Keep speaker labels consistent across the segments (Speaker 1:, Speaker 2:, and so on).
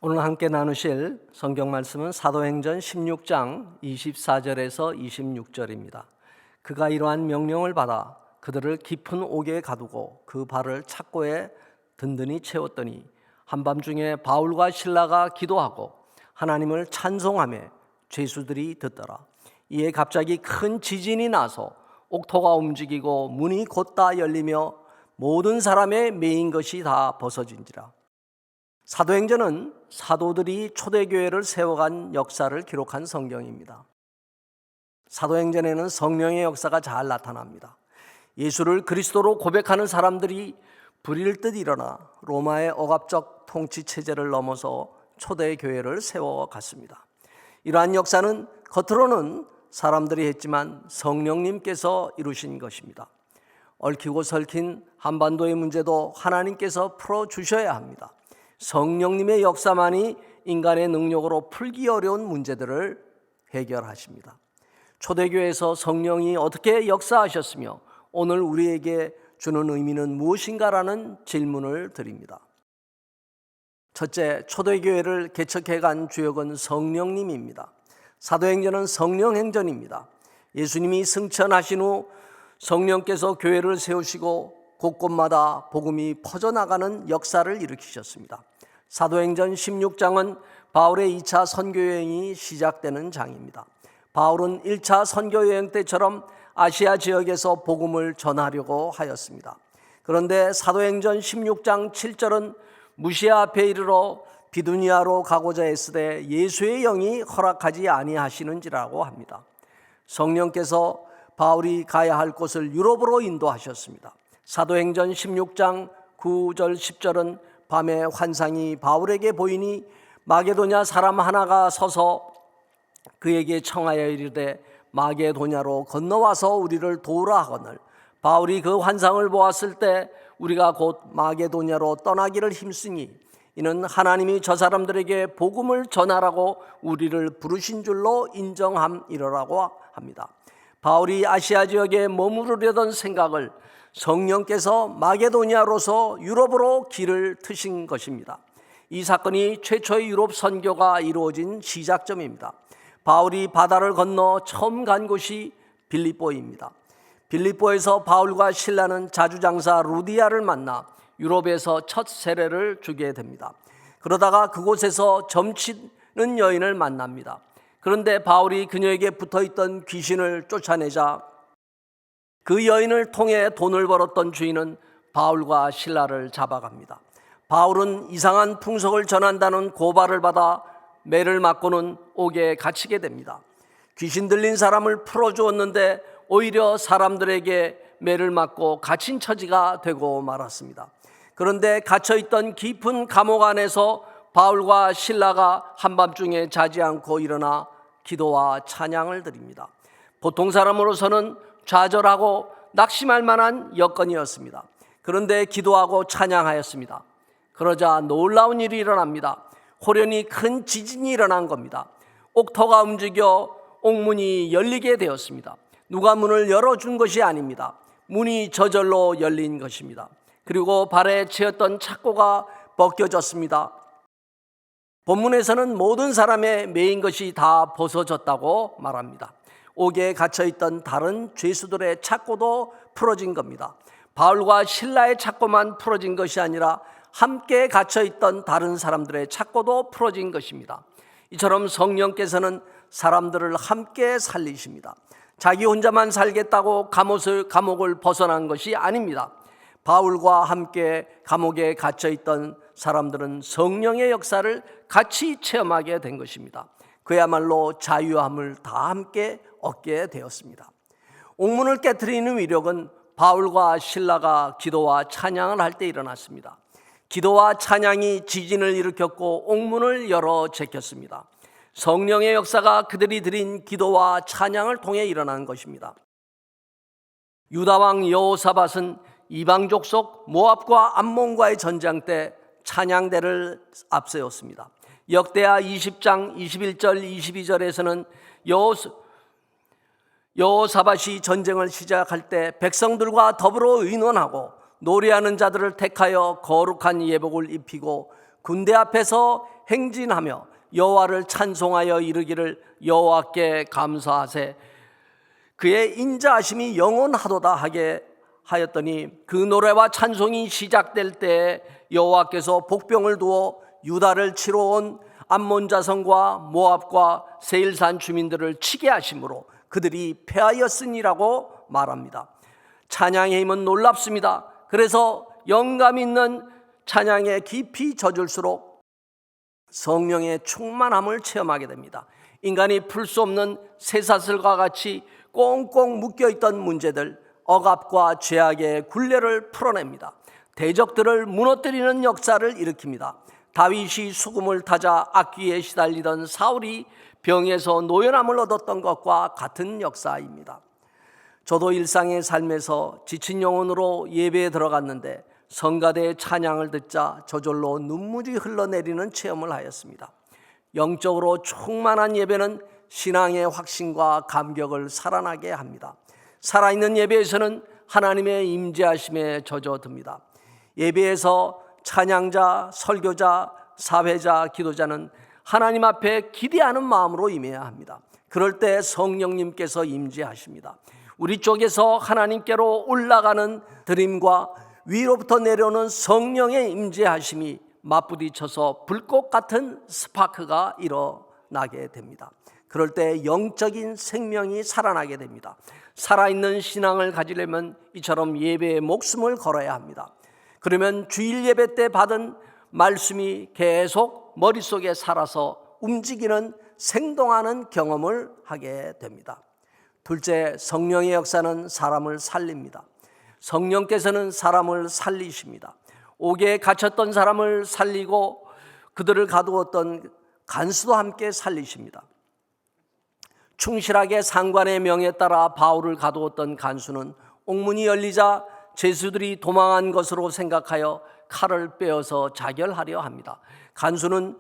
Speaker 1: 오늘 함께 나누실 성경 말씀은 사도행전 16장 24절에서 26절입니다. 그가 이러한 명령을 받아 그들을 깊은 옥에 가두고 그 발을 착고에 든든히 채웠더니 한밤중에 바울과 실라가 기도하고 하나님을 찬송하며 죄수들이 듣더라. 이에 갑자기 큰 지진이 나서 옥토가 움직이고 문이 곧다 열리며 모든 사람의 매인 것이 다 벗어진지라. 사도행전은 사도들이 초대교회를 세워간 역사를 기록한 성경입니다. 사도행전에는 성령의 역사가 잘 나타납니다. 예수를 그리스도로 고백하는 사람들이 불일 듯 일어나 로마의 억압적 통치 체제를 넘어서 초대교회를 세워갔습니다. 이러한 역사는 겉으로는 사람들이 했지만 성령님께서 이루신 것입니다. 얽히고 설킨 한반도의 문제도 하나님께서 풀어주셔야 합니다. 성령님의 역사만이 인간의 능력으로 풀기 어려운 문제들을 해결하십니다. 초대교회에서 성령이 어떻게 역사하셨으며 오늘 우리에게 주는 의미는 무엇인가라는 질문을 드립니다. 첫째, 초대교회를 개척해간 주역은 성령님입니다. 사도행전은 성령행전입니다. 예수님이 승천하신 후 성령께서 교회를 세우시고 곳곳마다 복음이 퍼져나가는 역사를 일으키셨습니다. 사도행전 16장은 바울의 2차 선교여행이 시작되는 장입니다. 바울은 1차 선교여행 때처럼 아시아 지역에서 복음을 전하려고 하였습니다. 그런데 사도행전 16장 7절은 무시아 앞에 이르러 비두니아로 가고자 했으되 예수의 영이 허락하지 아니하시는지라고 합니다. 성령께서 바울이 가야 할 곳을 유럽으로 인도하셨습니다. 사도행전 16장 9절 10절은 밤에 환상이 바울에게 보이니 마게도냐 사람 하나가 서서 그에게 청하여 이르되 마게도냐로 건너와서 우리를 도우라 하거늘 바울이 그 환상을 보았을 때 우리가 곧 마게도냐로 떠나기를 힘쓰니 이는 하나님이 저 사람들에게 복음을 전하라고 우리를 부르신 줄로 인정함이라고 합니다. 바울이 아시아 지역에 머무르려던 생각을 성령께서 마게도냐로서 유럽으로 길을 트신 것입니다. 이 사건이 최초의 유럽 선교가 이루어진 시작점입니다. 바울이 바다를 건너 처음 간 곳이 빌립보입니다. 빌립보에서 바울과 실라는 자주장사 루디아를 만나 유럽에서 첫 세례를 주게 됩니다. 그러다가 그곳에서 점치는 여인을 만납니다. 그런데 바울이 그녀에게 붙어있던 귀신을 쫓아내자 그 여인을 통해 돈을 벌었던 주인은 바울과 실라를 잡아갑니다. 바울은 이상한 풍속을 전한다는 고발을 받아 매를 맞고는 옥에 갇히게 됩니다. 귀신 들린 사람을 풀어주었는데 오히려 사람들에게 매를 맞고 갇힌 처지가 되고 말았습니다. 그런데 갇혀있던 깊은 감옥 안에서 바울과 실라가 한밤중에 자지 않고 일어나 기도와 찬양을 드립니다. 보통 사람으로서는 좌절하고 낙심할 만한 여건이었습니다. 그런데 기도하고 찬양하였습니다. 그러자 놀라운 일이 일어납니다. 호련히 큰 지진이 일어난 겁니다. 옥토가 움직여 옥문이 열리게 되었습니다. 누가 문을 열어준 것이 아닙니다. 문이 저절로 열린 것입니다. 그리고 발에 채였던 착고가 벗겨졌습니다. 본문에서는 모든 사람의 매인 것이 다 벗어졌다고 말합니다. 옥에 갇혀있던 다른 죄수들의 착고도 풀어진 겁니다. 바울과 실라의 착고만 풀어진 것이 아니라 함께 갇혀있던 다른 사람들의 착고도 풀어진 것입니다. 이처럼 성령께서는 사람들을 함께 살리십니다. 자기 혼자만 살겠다고 감옥을 벗어난 것이 아닙니다. 바울과 함께 감옥에 갇혀있던 사람들은 성령의 역사를 같이 체험하게 된 것입니다. 그야말로 자유함을 다 함께 얻게 되었습니다. 옥문을 깨트리는 위력은 바울과 실라가 기도와 찬양을 할 때 일어났습니다. 기도와 찬양이 지진을 일으켰고 옥문을 열어 제꼈습니다. 성령의 역사가 그들이 드린 기도와 찬양을 통해 일어난 것입니다. 유다왕 여호사밧은 이방족 속 모압과 암몬과의 전쟁 때 찬양대를 앞세웠습니다. 역대하 20장 21절 22절에서는 여호사밧이 전쟁을 시작할 때 백성들과 더불어 의논하고 노래하는 자들을 택하여 거룩한 예복을 입히고 군대 앞에서 행진하며 여호와를 찬송하여 이르기를 여호와께 감사하세 그의 인자하심이 영원하도다 하게 하였더니 그 노래와 찬송이 시작될 때 여호와께서 복병을 두어 유다를 치러 온 암몬 자손과 모압과 세일산 주민들을 치게 하심으로 그들이 패하였으니라고 말합니다. 찬양의 힘은 놀랍습니다. 그래서 영감 있는 찬양에 깊이 젖을수록 성령의 충만함을 체험하게 됩니다. 인간이 풀 수 없는 쇠사슬과 같이 꽁꽁 묶여있던 문제들, 억압과 죄악의 굴레를 풀어냅니다. 대적들을 무너뜨리는 역사를 일으킵니다. 다윗이 수금을 타자 악귀에 시달리던 사울이 병에서 노연함을 얻었던 것과 같은 역사입니다. 저도 일상의 삶에서 지친 영혼으로 예배에 들어갔는데 성가대의 찬양을 듣자 저절로 눈물이 흘러내리는 체험을 하였습니다. 영적으로 충만한 예배는 신앙의 확신과 감격을 살아나게 합니다. 살아있는 예배에서는 하나님의 임재하심에 젖어듭니다. 예배에서 찬양자, 설교자, 사회자, 기도자는 하나님 앞에 기대하는 마음으로 임해야 합니다. 그럴 때 성령님께서 임재하십니다. 우리 쪽에서 하나님께로 올라가는 드림과 위로부터 내려오는 성령의 임재하심이 맞부딪혀서 불꽃 같은 스파크가 일어나게 됩니다. 그럴 때 영적인 생명이 살아나게 됩니다. 살아있는 신앙을 가지려면 이처럼 예배에 목숨을 걸어야 합니다. 그러면 주일 예배 때 받은 말씀이 계속 머릿속에 살아서 움직이는 생동하는 경험을 하게 됩니다. 둘째, 성령의 역사는 사람을 살립니다. 성령께서는 사람을 살리십니다. 옥에 갇혔던 사람을 살리고 그들을 가두었던 간수도 함께 살리십니다. 충실하게 상관의 명에 따라 바울을 가두었던 간수는 옥문이 열리자 죄수들이 도망한 것으로 생각하여 칼을 빼어서 자결하려 합니다. 간수는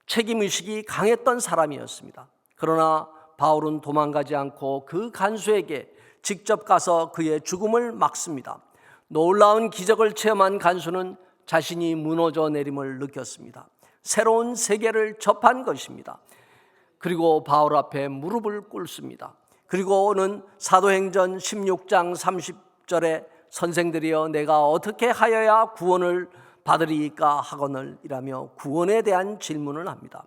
Speaker 1: 책임의식이 강했던 사람이었습니다. 그러나 바울은 도망가지 않고 그 간수에게 직접 가서 그의 죽음을 막습니다. 놀라운 기적을 체험한 간수는 자신이 무너져 내림을 느꼈습니다. 새로운 세계를 접한 것입니다. 그리고 바울 앞에 무릎을 꿇습니다. 그리고는 사도행전 16장 30절에 선생들이여 내가 어떻게 하여야 구원을 받으리이까 하거늘 이라며 구원에 대한 질문을 합니다.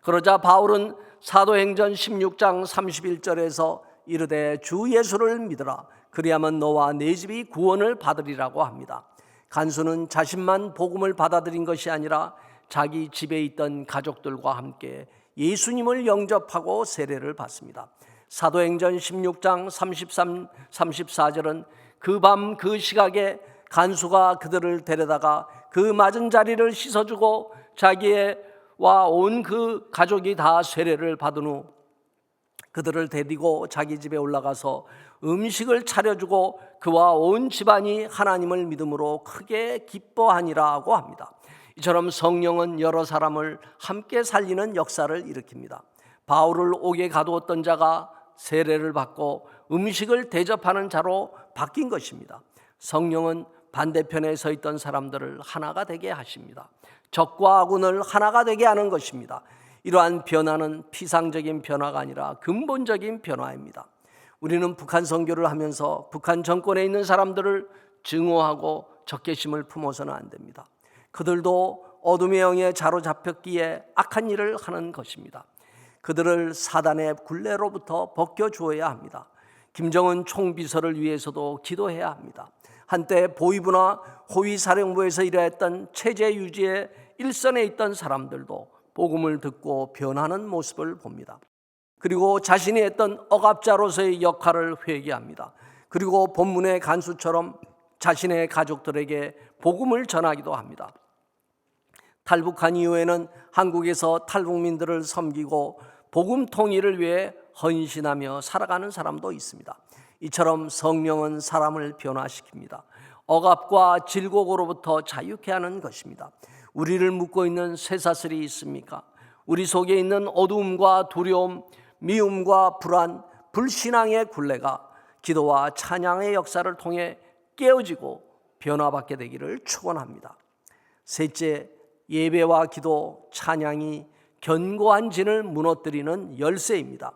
Speaker 1: 그러자 바울은 사도행전 16장 31절에서 이르되 주 예수를 믿으라 그리하면 너와 네 집이 구원을 받으리라고 합니다. 간수는 자신만 복음을 받아들인 것이 아니라 자기 집에 있던 가족들과 함께 예수님을 영접하고 세례를 받습니다. 사도행전 16장 33, 34절은 그 밤 그 시각에 간수가 그들을 데려다가 그 맞은 자리를 씻어주고 자기와 온 그 가족이 다 세례를 받은 후 그들을 데리고 자기 집에 올라가서 음식을 차려주고 그와 온 집안이 하나님을 믿음으로 크게 기뻐하니라고 합니다. 이처럼 성령은 여러 사람을 함께 살리는 역사를 일으킵니다. 바울을 옥에 가두었던 자가 세례를 받고 음식을 대접하는 자로 바뀐 것입니다. 성령은 반대편에 서 있던 사람들을 하나가 되게 하십니다. 적과 아군을 하나가 되게 하는 것입니다. 이러한 변화는 피상적인 변화가 아니라 근본적인 변화입니다. 우리는 북한 선교를 하면서 북한 정권에 있는 사람들을 증오하고 적개심을 품어서는 안 됩니다. 그들도 어둠의 영에 사로잡혔기에 악한 일을 하는 것입니다. 그들을 사단의 굴레로부터 벗겨주어야 합니다. 김정은 총비서를 위해서도 기도해야 합니다. 한때 보위부나 호위사령부에서 일했던 체제 유지의 일선에 있던 사람들도 복음을 듣고 변하는 모습을 봅니다. 그리고 자신이 했던 억압자로서의 역할을 회개합니다. 그리고 본문의 간수처럼 자신의 가족들에게 복음을 전하기도 합니다. 탈북한 이후에는 한국에서 탈북민들을 섬기고 복음 통일을 위해 헌신하며 살아가는 사람도 있습니다. 이처럼 성령은 사람을 변화시킵니다. 억압과 질곡으로부터 자유케 하는 것입니다. 우리를 묶고 있는 쇠사슬이 있습니까? 우리 속에 있는 어두움과 두려움, 미움과 불안, 불신앙의 굴레가 기도와 찬양의 역사를 통해 깨어지고 변화받게 되기를 축원합니다. 셋째, 예배와 기도, 찬양이 견고한 진을 무너뜨리는 열쇠입니다.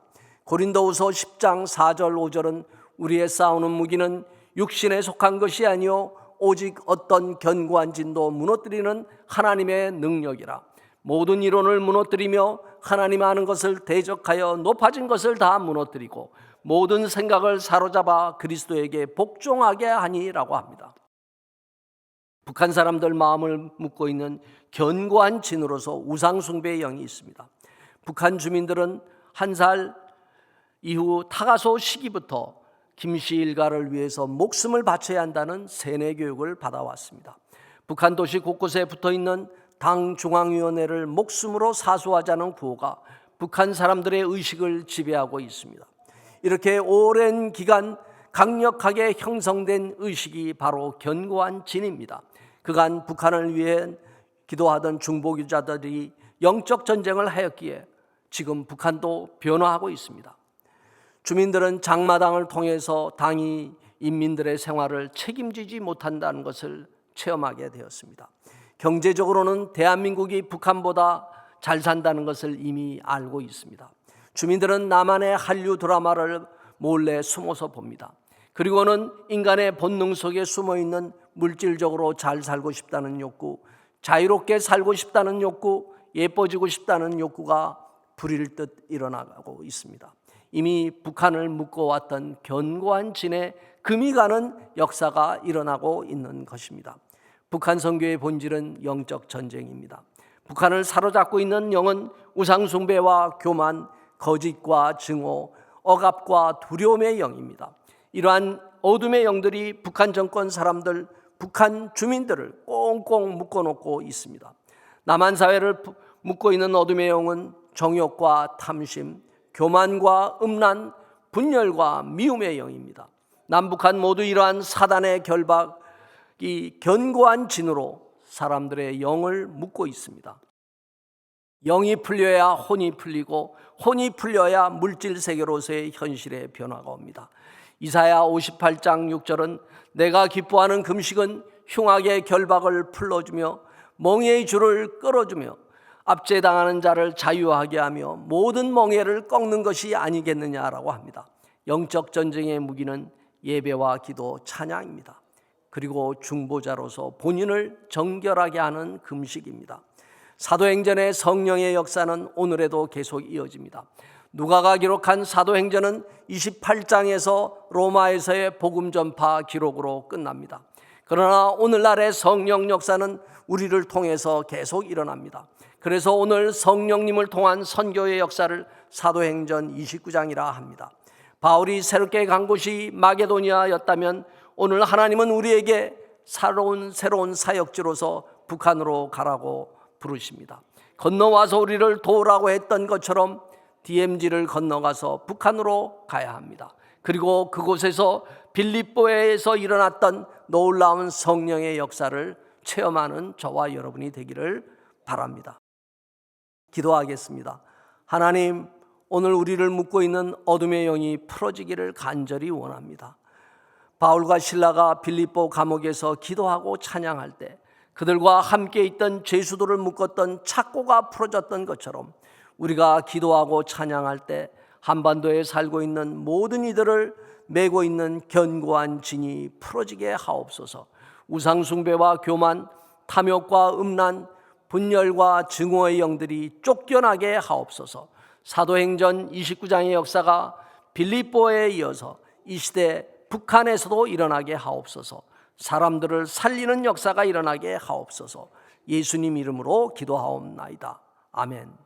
Speaker 1: 고린도후서 10장 4절 5절은 우리의 싸우는 무기는 육신에 속한 것이 아니요 오직 어떤 견고한 진도 무너뜨리는 하나님의 능력이라. 모든 이론을 무너뜨리며 하나님 아는 것을 대적하여 높아진 것을 다 무너뜨리고 모든 생각을 사로잡아 그리스도에게 복종하게 하니라고 합니다. 북한 사람들 마음을 묶고 있는 견고한 진으로서 우상숭배의 영이 있습니다. 북한 주민들은 한 살 이후 타가소 시기부터 김씨 일가를 위해서 목숨을 바쳐야 한다는 세뇌 교육을 받아왔습니다. 북한 도시 곳곳에 붙어있는 당 중앙위원회를 목숨으로 사수하자는 구호가 북한 사람들의 의식을 지배하고 있습니다. 이렇게 오랜 기간 강력하게 형성된 의식이 바로 견고한 진입니다. 그간 북한을 위해 기도하던 중보기자들이 영적 전쟁을 하였기에 지금 북한도 변화하고 있습니다. 주민들은 장마당을 통해서 당이 인민들의 생활을 책임지지 못한다는 것을 체험하게 되었습니다. 경제적으로는 대한민국이 북한보다 잘 산다는 것을 이미 알고 있습니다. 주민들은 남한의 한류 드라마를 몰래 숨어서 봅니다. 그리고는 인간의 본능 속에 숨어있는 물질적으로 잘 살고 싶다는 욕구, 자유롭게 살고 싶다는 욕구, 예뻐지고 싶다는 욕구가 불일 듯 일어나고 있습니다. 이미 북한을 묶어왔던 견고한 진에 금이 가는 역사가 일어나고 있는 것입니다. 북한 선교의 본질은 영적 전쟁입니다. 북한을 사로잡고 있는 영은 우상숭배와 교만, 거짓과 증오, 억압과 두려움의 영입니다. 이러한 어둠의 영들이 북한 정권 사람들, 북한 주민들을 꽁꽁 묶어놓고 있습니다. 남한 사회를 묶고 있는 어둠의 영은 정욕과 탐심, 교만과 음란, 분열과 미움의 영입니다. 남북한 모두 이러한 사단의 결박이 견고한 진으로 사람들의 영을 묶고 있습니다. 영이 풀려야 혼이 풀리고 혼이 풀려야 물질 세계로서의 현실의 변화가 옵니다. 이사야 58장 6절은 내가 기뻐하는 금식은 흉악의 결박을 풀어주며 멍에의 줄을 끌어주며 압제당하는 자를 자유하게 하며 모든 멍에를 꺾는 것이 아니겠느냐라고 합니다. 영적 전쟁의 무기는 예배와 기도, 찬양입니다. 그리고 중보자로서 본인을 정결하게 하는 금식입니다. 사도행전의 성령의 역사는 오늘에도 계속 이어집니다. 누가가 기록한 사도행전은 28장에서 로마에서의 복음 전파 기록으로 끝납니다. 그러나 오늘날의 성령 역사는 우리를 통해서 계속 일어납니다. 그래서 오늘 성령님을 통한 선교의 역사를 사도행전 29장이라 합니다. 바울이 새롭게 간 곳이 마게도니아였다면 오늘 하나님은 우리에게 새로운 사역지로서 북한으로 가라고 부르십니다. 건너와서 우리를 도우라고 했던 것처럼 DMZ를 건너가서 북한으로 가야 합니다. 그리고 그곳에서 빌립보에서 일어났던 놀라운 성령의 역사를 체험하는 저와 여러분이 되기를 바랍니다. 기도하겠습니다. 하나님, 오늘 우리를 묶고 있는 어둠의 영이 풀어지기를 간절히 원합니다. 바울과 실라가 빌립보 감옥에서 기도하고 찬양할 때 그들과 함께 있던 죄수들을 묶었던 착고가 풀어졌던 것처럼 우리가 기도하고 찬양할 때 한반도에 살고 있는 모든 이들을 메고 있는 견고한 진이 풀어지게 하옵소서. 우상숭배와 교만, 탐욕과 음란, 분열과 증오의 영들이 쫓겨나게 하옵소서. 사도행전 29장의 역사가 빌립보에 이어서 이 시대 북한에서도 일어나게 하옵소서. 사람들을 살리는 역사가 일어나게 하옵소서. 예수님 이름으로 기도하옵나이다. 아멘.